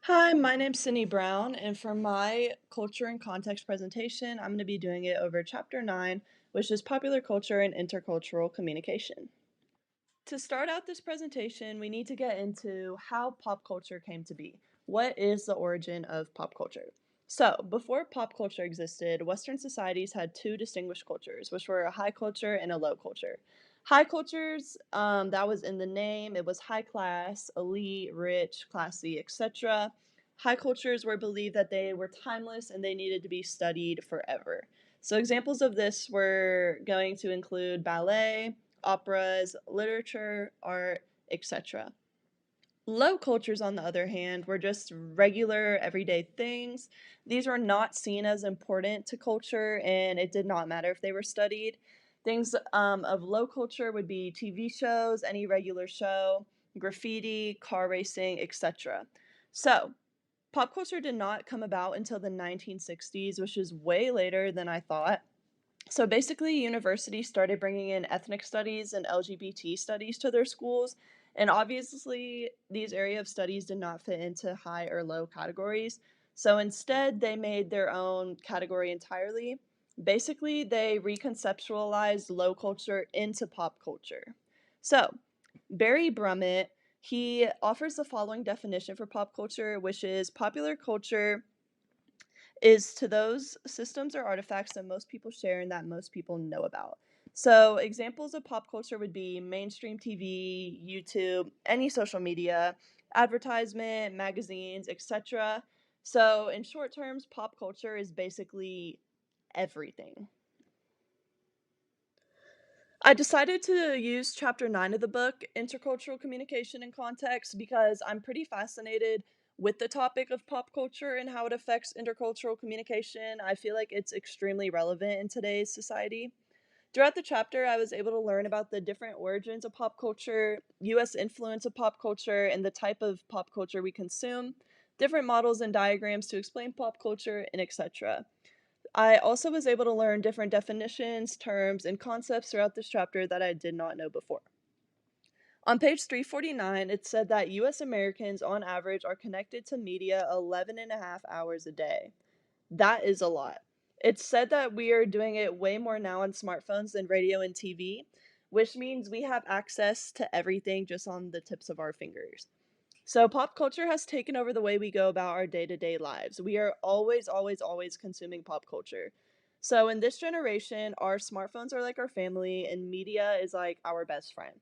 Hi, my name's Sydney Brown, and for my culture and context presentation, I'm going to be doing it over Chapter 9, which is Popular Culture and Intercultural Communication. To start out this presentation, we need to get into how pop culture came to be. What is the origin of pop culture? So, before pop culture existed, Western societies had two distinguished cultures, which were a high culture and a low culture. High cultures, that was in the name, it was high class, elite, rich, classy, etc. High cultures were believed that they were timeless and they needed to be studied forever. So, examples of this were going to include ballet, operas, literature, art, etc. Low cultures, on the other hand, were just regular, everyday things. These were not seen as important to culture, and it did not matter if they were studied. Things of low culture would be TV shows, any regular show, graffiti, car racing, etc. So, pop culture did not come about until the 1960s, which is way later than I thought. So basically, universities started bringing in ethnic studies and LGBT studies to their schools. And obviously, these area of studies did not fit into high or low categories. So instead, they made their own category entirely. Basically, they reconceptualized low culture into pop culture. So, Barry Brummett, he offers the following definition for pop culture, which is popular culture is to those systems or artifacts that most people share and that most people know about. So, examples of pop culture would be mainstream TV, YouTube, any social media, advertisement, magazines, etc. So, in short terms, pop culture is basically everything. I decided to use chapter 9 of the book, Intercultural Communication and Context, because I'm pretty fascinated with the topic of pop culture and how it affects intercultural communication. I feel like it's extremely relevant in today's society. Throughout the chapter, I was able to learn about the different origins of pop culture, US influence of pop culture, and the type of pop culture we consume, different models and diagrams to explain pop culture, and etc. I also was able to learn different definitions, terms, and concepts throughout this chapter that I did not know before. On page 349, it said that US Americans on average are connected to media 11 and a half hours a day. That is a lot. It's said that we are doing it way more now on smartphones than radio and TV, which means we have access to everything just on the tips of our fingers. So, pop culture has taken over the way we go about our day to day lives. We are always, always, always consuming pop culture. So, in this generation, our smartphones are like our family, and media is like our best friend.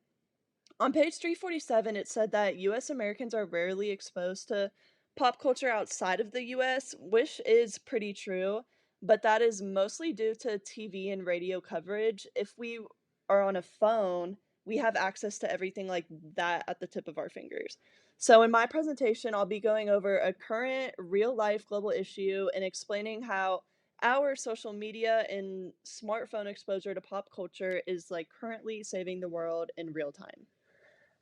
On page 347, it said that US Americans are rarely exposed to pop culture outside of the US, which is pretty true, but that is mostly due to TV and radio coverage. If we are on a phone, we have access to everything like that at the tip of our fingers. So, in my presentation, I'll be going over a current real life global issue and explaining how our social media and smartphone exposure to pop culture is like currently saving the world in real time.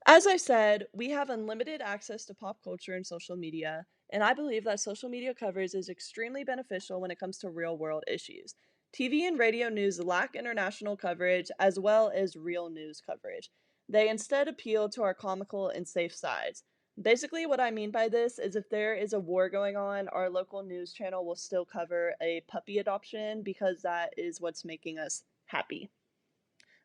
As I said, we have unlimited access to pop culture and social media, and I believe that social media coverage is extremely beneficial when it comes to real world issues. TV and radio news lack international coverage as well as real news coverage. They instead appeal to our comical and safe sides. Basically, what I mean by this is if there is a war going on, our local news channel will still cover a puppy adoption because that is what's making us happy.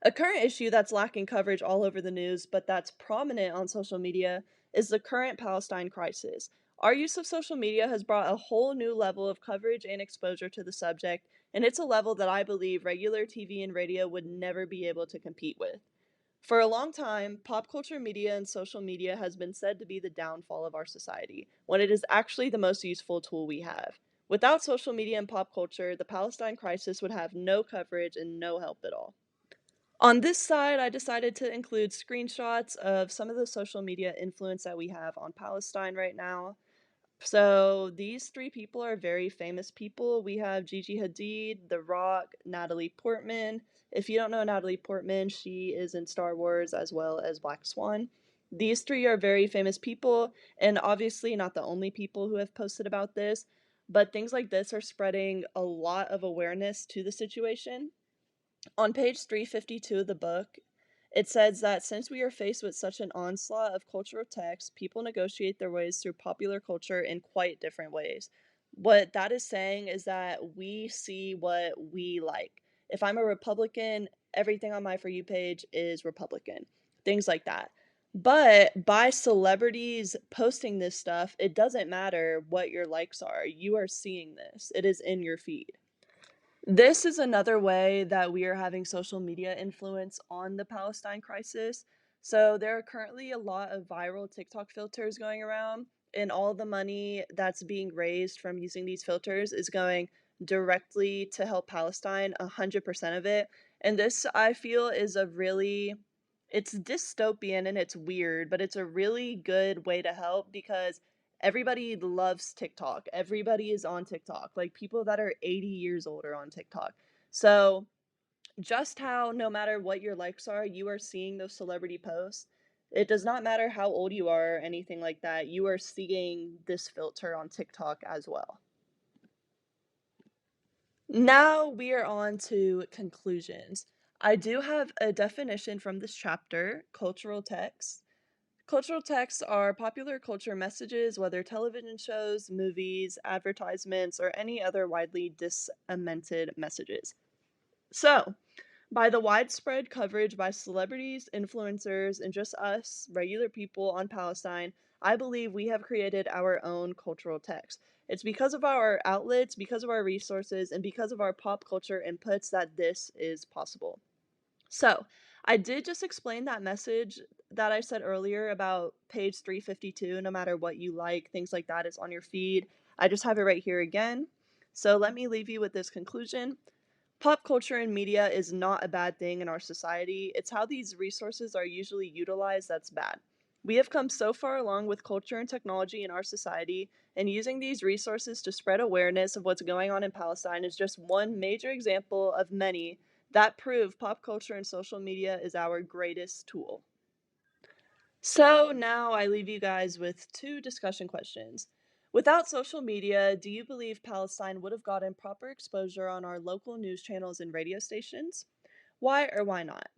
A current issue that's lacking coverage all over the news, but that's prominent on social media, is the current Palestine crisis. Our use of social media has brought a whole new level of coverage and exposure to the subject, and it's a level that I believe regular TV and radio would never be able to compete with. For a long time, pop culture media and social media has been said to be the downfall of our society, when it is actually the most useful tool we have. Without social media and pop culture, the Palestine crisis would have no coverage and no help at all. On this side, I decided to include screenshots of some of the social media influence that we have on Palestine right now. So these three people are very famous people. We have Gigi Hadid, The Rock, Natalie Portman. If you don't know Natalie Portman, she is in Star Wars as well as Black Swan. These three are very famous people, and obviously not the only people who have posted about this, but things like this are spreading a lot of awareness to the situation. On page 352 of the book, It says that since we are faced with such an onslaught of cultural texts, people negotiate their ways through popular culture in quite different ways. What that is saying is that we see what we like. If I'm a Republican, everything on my For You page is Republican, things like that. But by celebrities posting this stuff, it doesn't matter what your likes are. You are seeing this, it is in your feed. This is another way that we are having social media influence on the Palestine crisis. So there are currently a lot of viral TikTok filters going around, and all the money that's being raised from using these filters is going directly to help Palestine, 100% of it. And this, I feel, is a really it's dystopian and it's weird, but it's a really good way to help because everybody loves TikTok. Everybody is on TikTok. Like people that are 80 years old are on TikTok. So, just how no matter what your likes are, you are seeing those celebrity posts. It does not matter how old you are or anything like that. You are seeing this filter on TikTok as well. Now we are on to conclusions. I do have a definition from this chapter, cultural texts. Cultural texts are popular culture messages, whether television shows, movies, advertisements, or any other widely disseminated messages. So, by the widespread coverage by celebrities, influencers, and just us, regular people on Palestine, I believe we have created our own cultural text. It's because of our outlets, because of our resources, and because of our pop culture inputs that this is possible. So, I did just explain that message that I said earlier about page 352, no matter what you like, things like that is on your feed. I just have it right here again. So, let me leave you with this conclusion. Pop culture and media is not a bad thing in our society. It's how these resources are usually utilized that's bad. We have come so far along with culture and technology in our society, and using these resources to spread awareness of what's going on in Palestine is just one major example of many that prove pop culture and social media is our greatest tool. So now I leave you guys with two discussion questions. Without social media, do you believe Palestine would have gotten proper exposure on our local news channels and radio stations? Why or why not?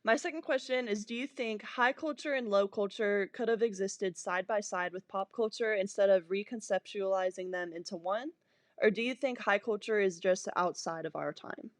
My second question is, do you think high culture and low culture could have existed side by side with pop culture instead of reconceptualizing them into one? Or do you think high culture is just outside of our time?